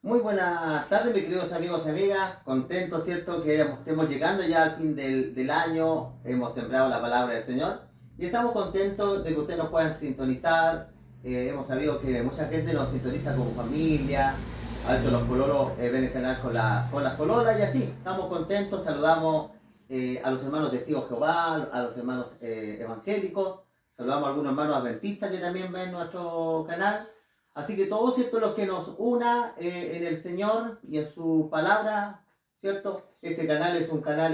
Muy buenas tardes, mis queridos amigos y amigas. Contento, ¿cierto? Que estemos llegando ya al fin del año. Hemos sembrado la palabra del Señor. Y estamos contentos de que ustedes nos puedan sintonizar. Hemos sabido que mucha gente nos sintoniza como familia. A veces los pololos ven el canal con las pololas y así. Estamos contentos. Saludamos a los hermanos testigos de Jehová, a los hermanos evangélicos. Saludamos a algunos hermanos adventistas que también ven nuestro canal. Así que todos, ¿cierto? Los que nos una en el Señor y en su palabra, ¿cierto? Este canal es un canal,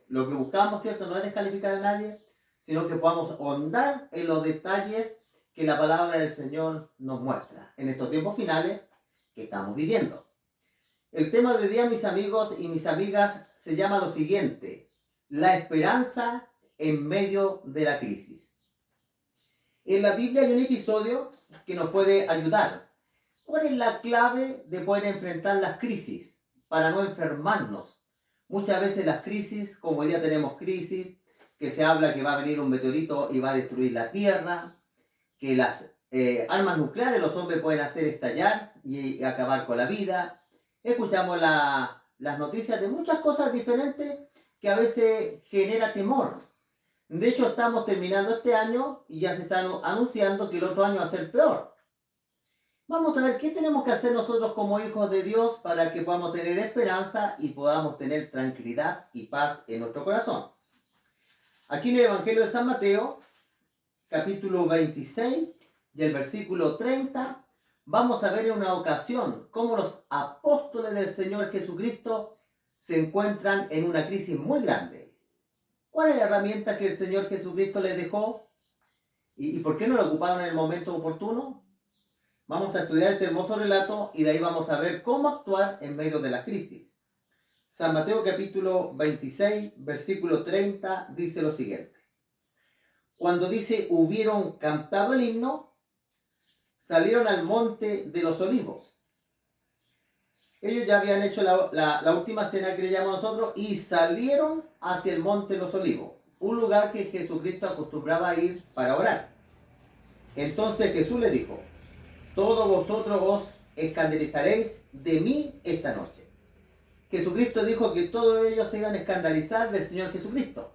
lo que buscamos, ¿cierto? No es descalificar a nadie, sino que podamos ahondar en los detalles que la palabra del Señor nos muestra en estos tiempos finales que estamos viviendo. El tema de hoy día, mis amigos y mis amigas, se llama lo siguiente: la esperanza en medio de la crisis. En la Biblia hay un episodio que nos puede ayudar. ¿Cuál es la clave de poder enfrentar las crisis para no enfermarnos? Muchas veces las crisis, como hoy día tenemos crisis, que se habla que va a venir un meteorito y va a destruir la Tierra, que las armas nucleares los hombres pueden hacer estallar y acabar con la vida. Escuchamos las noticias de muchas cosas diferentes que a veces genera temor. De hecho, estamos terminando este año y ya se está anunciando que el otro año va a ser peor. Vamos a ver qué tenemos que hacer nosotros como hijos de Dios para que podamos tener esperanza y podamos tener tranquilidad y paz en nuestro corazón. Aquí en el Evangelio de San Mateo, capítulo 26 y el versículo 30, vamos a ver en una ocasión cómo los apóstoles del Señor Jesucristo se encuentran en una crisis muy grande. ¿Cuál es la herramienta que el Señor Jesucristo les dejó? ¿Y por qué no lo ocuparon en el momento oportuno? Vamos a estudiar este hermoso relato y de ahí vamos a ver cómo actuar en medio de la crisis. San Mateo capítulo 26, versículo 30 dice lo siguiente. Cuando dice hubieron cantado el himno, salieron al monte de los olivos. Ellos ya habían hecho la última cena que le llamamos nosotros y salieron hacia el monte de los olivos, un lugar que Jesucristo acostumbraba a ir para orar. Entonces Jesús le dijo: todos vosotros os escandalizaréis de mí esta noche. Jesucristo dijo que todos ellos se iban a escandalizar del Señor Jesucristo.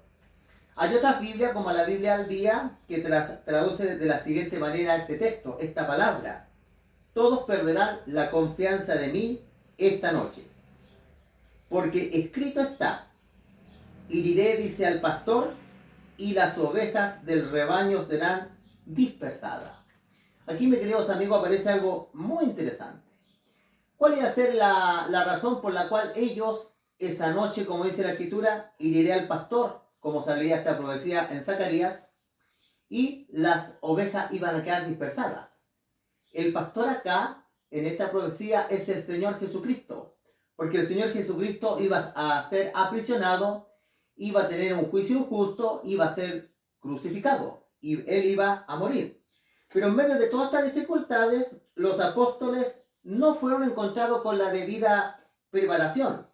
Hay otras Biblias, como la Biblia al día, que traduce de la siguiente manera este texto, esta palabra: todos perderán la confianza de mí esta noche. Porque escrito está: heriré, dice, al pastor, y las ovejas del rebaño serán dispersadas. Aquí, mis queridos amigos, aparece algo muy interesante. ¿Cuál iba a ser la razón por la cual ellos, esa noche, como dice la Escritura, heriré al pastor, como salía esta profecía en Zacarías, y las ovejas iban a quedar dispersadas? El pastor acá, en esta profecía, es el Señor Jesucristo, porque el Señor Jesucristo iba a ser aprisionado, iba a tener un juicio injusto, iba a ser crucificado, y él iba a morir. Pero en medio de todas estas dificultades, los apóstoles no fueron encontrados con la debida preparación.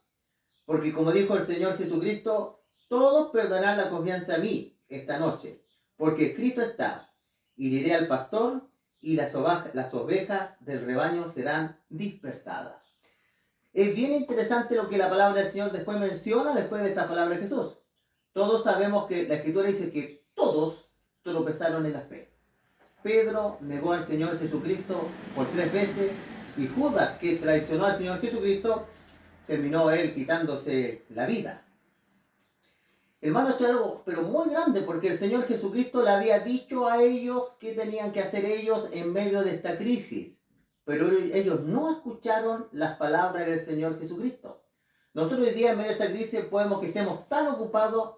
Porque como dijo el Señor Jesucristo, todos perderán la confianza a mí esta noche. Porque escrito está: heriré al pastor y las ovejas del rebaño serán dispersadas. Es bien interesante lo que la palabra del Señor después menciona, después de esta palabra de Jesús. Todos sabemos que la Escritura dice que todos tropezaron en la fe. Pedro negó al Señor Jesucristo por 3 veces y Judas, que traicionó al Señor Jesucristo, terminó él quitándose la vida. Hermano, esto es algo pero muy grande, porque el Señor Jesucristo le había dicho a ellos qué tenían que hacer ellos en medio de esta crisis, pero ellos no escucharon las palabras del Señor Jesucristo. Nosotros hoy día en medio de esta crisis podemos que estemos tan ocupados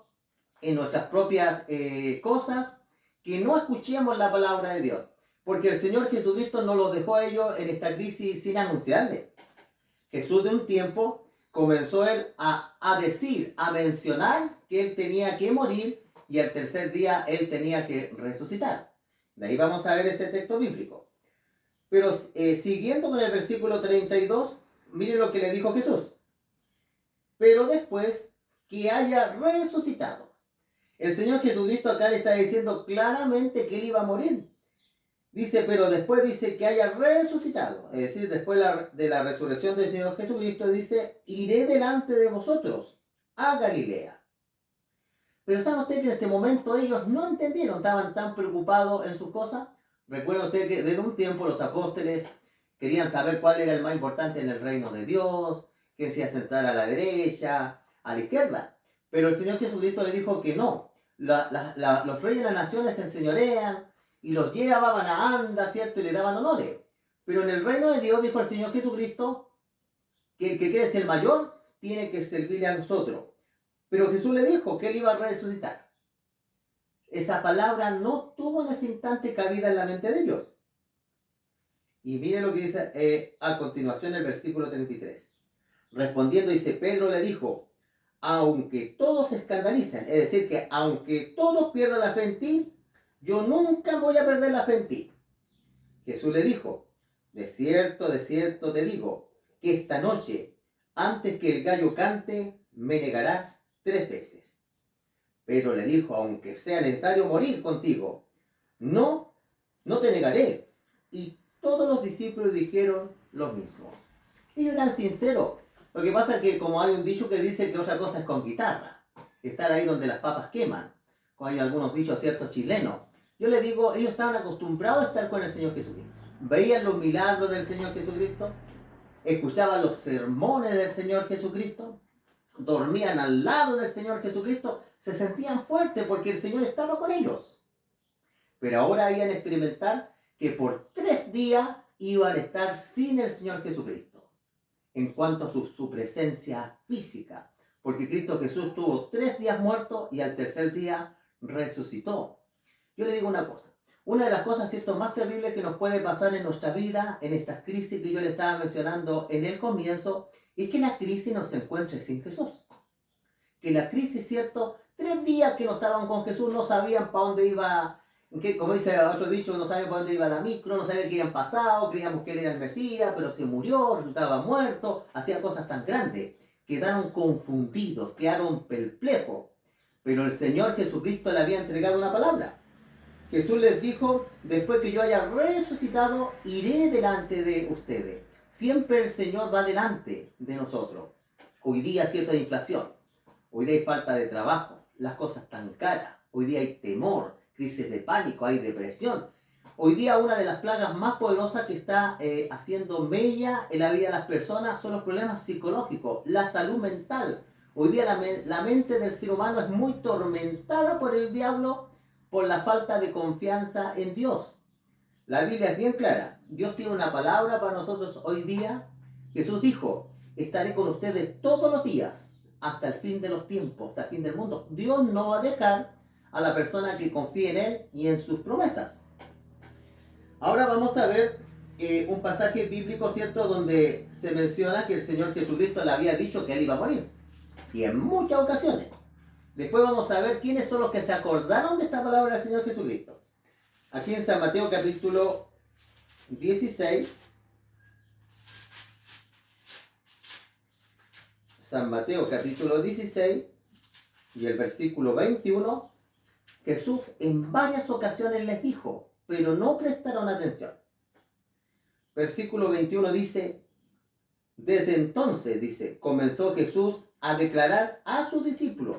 en nuestras propias cosas que no escuchemos la palabra de Dios, porque el Señor Jesucristo no los dejó a ellos en esta crisis sin anunciarle. Jesús de un tiempo comenzó él a decir, a mencionar que él tenía que morir y al tercer día él tenía que resucitar. De ahí vamos a ver ese texto bíblico. Pero siguiendo con el versículo 32, miren lo que le dijo Jesús. Pero después que haya resucitado. El Señor Jesucristo acá le está diciendo claramente que él iba a morir. Dice, pero después dice que haya resucitado. Es decir, después de la resurrección del Señor Jesucristo, dice, iré delante de vosotros a Galilea. Pero ¿sabe usted que en este momento ellos no entendieron? Estaban tan preocupados en sus cosas. Recuerda usted que desde un tiempo los apóstoles querían saber cuál era el más importante en el reino de Dios, quién se iba a sentar a la derecha, a la izquierda. Pero el Señor Jesucristo le dijo que no. Los reyes de las naciones se enseñorean y los llevaban a anda, ¿cierto? Y le daban honores. Pero en el reino de Dios, dijo el Señor Jesucristo, que el que quiere ser el mayor tiene que servirle a nosotros. Pero Jesús le dijo que él iba a resucitar. Esa palabra no tuvo en ese instante cabida en la mente de ellos. Y mire lo que dice a continuación el versículo 33. Respondiendo dice, Pedro le dijo, aunque todos se escandalicen, es decir, que aunque todos pierdan la fe en ti, yo nunca voy a perder la fe en ti. Jesús le dijo, de cierto te digo, que esta noche, antes que el gallo cante, me negarás 3 veces. Pedro le dijo, aunque sea necesario morir contigo, no te negaré. Y todos los discípulos dijeron lo mismo. Ellos eran sinceros. Lo que pasa es que como hay un dicho que dice que otra cosa es con guitarra, estar ahí donde las papas queman, como hay algunos dichos ciertos chilenos. Yo les digo, ellos estaban acostumbrados a estar con el Señor Jesucristo. Veían los milagros del Señor Jesucristo, escuchaban los sermones del Señor Jesucristo, dormían al lado del Señor Jesucristo, se sentían fuertes porque el Señor estaba con ellos. Pero ahora iban a experimentar que por 3 días iban a estar sin el Señor Jesucristo en cuanto a su presencia física, porque Cristo Jesús tuvo 3 días muerto y al tercer día resucitó. Yo le digo una cosa, una de las cosas, ¿cierto?, más terribles que nos puede pasar en nuestra vida, en estas crisis que yo le estaba mencionando en el comienzo, es que la crisis nos encuentre sin Jesús. Que la crisis, ¿cierto?, 3 días que no estaban con Jesús, no sabían para dónde iba, que, como dice otro dicho, no sabían para dónde iba la micro, no sabían qué habían pasado, creíamos que él era el Mesías, pero se murió, resultaba muerto, hacía cosas tan grandes. Quedaron confundidos, quedaron perplejos. Pero el Señor Jesucristo le había entregado una palabra. Jesús les dijo, después que yo haya resucitado, iré delante de ustedes. Siempre el Señor va delante de nosotros. Hoy día, cierto, hay inflación. Hoy día hay falta de trabajo. Las cosas están caras. Hoy día hay temor, crisis de pánico, hay depresión. Hoy día una de las plagas más poderosas que está haciendo mella en la vida de las personas son los problemas psicológicos, la salud mental. Hoy día la mente del ser humano es muy tormentada por el diablo por la falta de confianza en Dios. La Biblia es bien clara. Dios tiene una palabra para nosotros hoy día. Jesús dijo, estaré con ustedes todos los días hasta el fin de los tiempos, hasta el fin del mundo. Dios no va a dejar a la persona que confíe en Él y en sus promesas. Ahora vamos a ver un pasaje bíblico, ¿cierto?, donde se menciona que el Señor Jesucristo le había dicho que Él iba a morir. Y en muchas ocasiones. Después vamos a ver quiénes son los que se acordaron de esta palabra del Señor Jesucristo. Aquí en San Mateo capítulo 16. San Mateo capítulo 16 y el versículo 21. Jesús en varias ocasiones les dijo, pero no prestaron atención. Versículo 21 dice, desde entonces, dice, comenzó Jesús a declarar a sus discípulos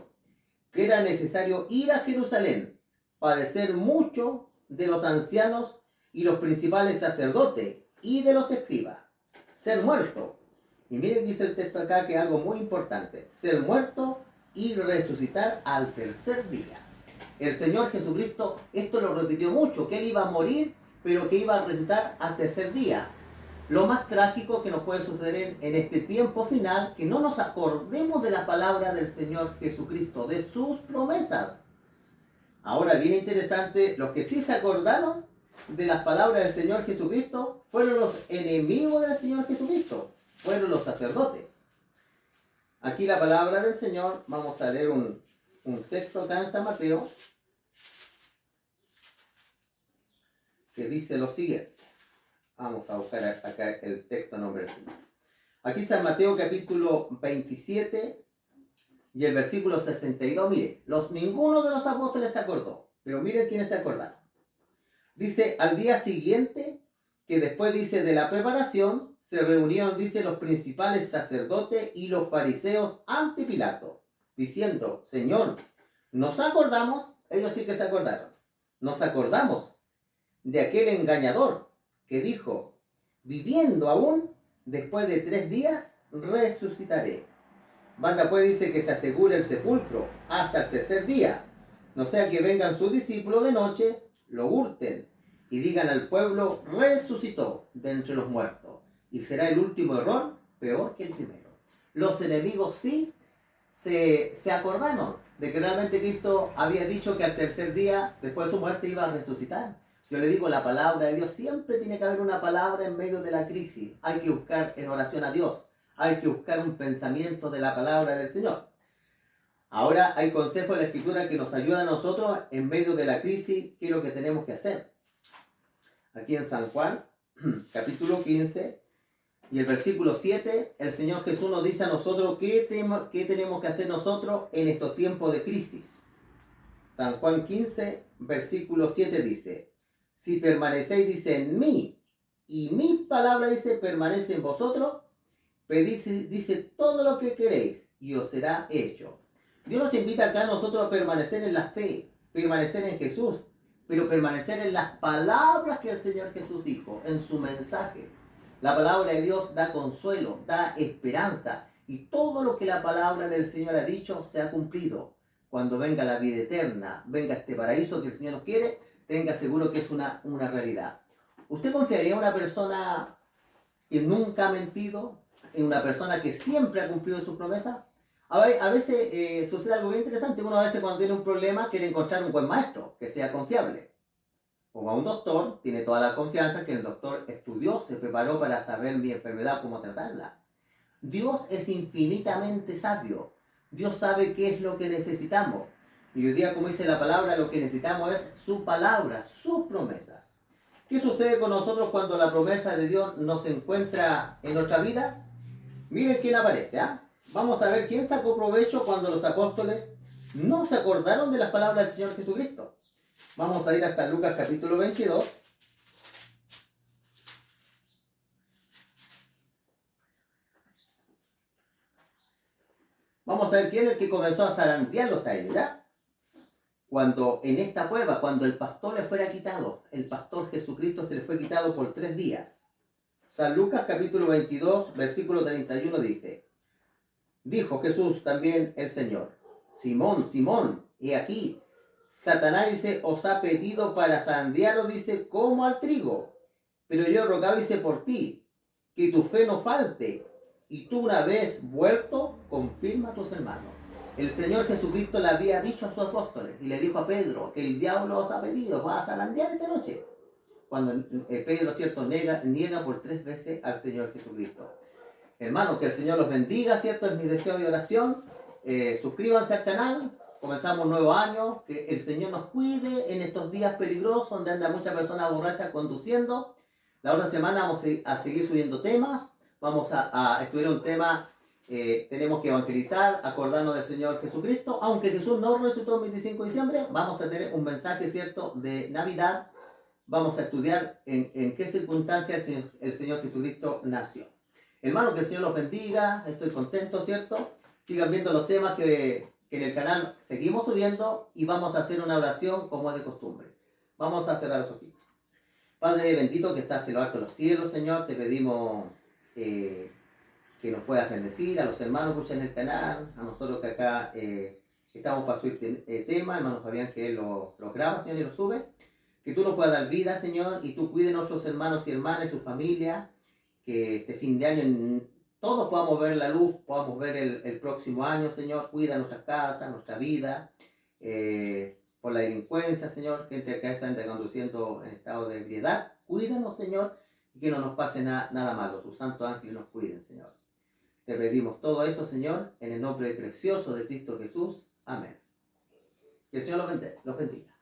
que era necesario ir a Jerusalén, padecer mucho de los ancianos y los principales sacerdotes y de los escribas, ser muerto. Y miren, dice el texto acá que es algo muy importante, ser muerto y resucitar al tercer día. El Señor Jesucristo esto lo repitió mucho, que Él iba a morir, pero que iba a resucitar al tercer día. Lo más trágico que nos puede suceder en este tiempo final, que no nos acordemos de la palabra del Señor Jesucristo, de sus promesas. Ahora, bien interesante, los que sí se acordaron de las palabras del Señor Jesucristo fueron los enemigos del Señor Jesucristo, fueron los sacerdotes. Aquí la palabra del Señor, vamos a leer un texto acá en San Mateo, que dice lo siguiente. Vamos a buscar acá el texto a nombre del Señor. Aquí San Mateo capítulo 27 y el versículo 62. Mire, ninguno de los apóstoles se acordó, pero miren quiénes se acordaron. Dice, al día siguiente, que después dice de la preparación, se reunieron, dice, los principales sacerdotes y los fariseos ante Pilato, diciendo, Señor, nos acordamos, ellos sí que se acordaron, nos acordamos de aquel engañador que dijo, viviendo aún, después de 3 días, resucitaré. Banda pues dice que se asegure el sepulcro hasta el tercer día, no sea que vengan sus discípulos de noche, lo hurten y digan al pueblo, resucitó de entre los muertos. Y será el último error peor que el primero. Los enemigos sí se acordaron de que realmente Cristo había dicho que al tercer día, después de su muerte, iba a resucitar. Yo le digo, la palabra de Dios, siempre tiene que haber una palabra en medio de la crisis. Hay que buscar en oración a Dios. Hay que buscar un pensamiento de la palabra del Señor. Ahora hay consejos de la Escritura que nos ayudan a nosotros en medio de la crisis, qué es lo que tenemos que hacer. Aquí en San Juan, capítulo 15, y el versículo 7, el Señor Jesús nos dice a nosotros qué tenemos que hacer nosotros en estos tiempos de crisis. San Juan 15, versículo 7 dice, si permanecéis, dice, en mí, y mi palabra, dice, permanece en vosotros, pedid, dice, todo lo que queréis, y os será hecho. Dios nos invita acá a nosotros a permanecer en la fe, permanecer en Jesús, pero permanecer en las palabras que el Señor Jesús dijo, en su mensaje. La palabra de Dios da consuelo, da esperanza, y todo lo que la palabra del Señor ha dicho se ha cumplido. Cuando venga la vida eterna, venga este paraíso que el Señor nos quiere, tenga seguro que es una realidad. ¿Usted confiaría en una persona que nunca ha mentido, en una persona que siempre ha cumplido sus promesas? A veces sucede algo bien interesante. Uno a veces cuando tiene un problema quiere encontrar un buen maestro que sea confiable. O a un doctor, tiene toda la confianza que el doctor estudió, se preparó para saber mi enfermedad, cómo tratarla. Dios es infinitamente sabio. Dios sabe qué es lo que necesitamos. Y hoy día, como dice la palabra, lo que necesitamos es su palabra, sus promesas. ¿Qué sucede con nosotros cuando la promesa de Dios no se encuentra en nuestra vida? Miren quién aparece, ¿ah? Vamos a ver quién sacó provecho cuando los apóstoles no se acordaron de las palabras del Señor Jesucristo. Vamos a ir hasta Lucas capítulo 22. Vamos a ver quién es el que comenzó a zarandearlos a ellos, ¿ya? Cuando en esta cueva, cuando el pastor le fuera quitado, el pastor Jesucristo se le fue quitado por 3 días. San Lucas capítulo 22, versículo 31 dice, dijo Jesús también el Señor, Simón, Simón, he aquí, Satanás, dice, os ha pedido para zarandearos, dice, como al trigo. Pero yo he rogado, dice, por ti, que tu fe no falte. Y tú una vez vuelto, confirma a tus hermanos. El Señor Jesucristo le había dicho a sus apóstoles, y le dijo a Pedro, que el diablo os ha pedido, vas a zarandear esta noche. Cuando Pedro, cierto, niega por 3 veces al Señor Jesucristo. Hermanos, que el Señor los bendiga, cierto, es mi deseo y oración. Suscríbanse al canal. Comenzamos un nuevo año, que el Señor nos cuide en estos días peligrosos donde anda mucha persona borracha conduciendo. La otra semana vamos a seguir subiendo temas, vamos a estudiar un tema, tenemos que evangelizar, acordarnos del Señor Jesucristo, aunque Jesús no resucitó el 25 de diciembre, vamos a tener un mensaje, cierto, de Navidad, vamos a estudiar en qué circunstancias el Señor Jesucristo nació. Hermanos, que el Señor los bendiga, estoy contento, cierto, sigan viendo los temas que en el canal seguimos subiendo y vamos a hacer una oración como es de costumbre. Vamos a cerrar los ojitos. Padre bendito que estás en lo alto de los cielos, Señor, te pedimos que nos puedas bendecir, a los hermanos que escuchan el canal, a nosotros que acá estamos para subir tema, hermano Fabián que él lo graba, Señor, y lo sube. Que tú nos puedas dar vida, Señor, y tú cuides a nuestros hermanos y hermanas y su familia, que este fin de año todos podamos ver la luz, podamos ver el próximo año, Señor. Cuida nuestras casas, nuestra vida, por la delincuencia, Señor, gente que está conduciendo en estado de ebriedad. Cuídanos, Señor, y que no nos pase nada malo. Tus santos ángeles nos cuiden, Señor. Te pedimos todo esto, Señor, en el nombre precioso de Cristo Jesús. Amén. Que el Señor los bendiga.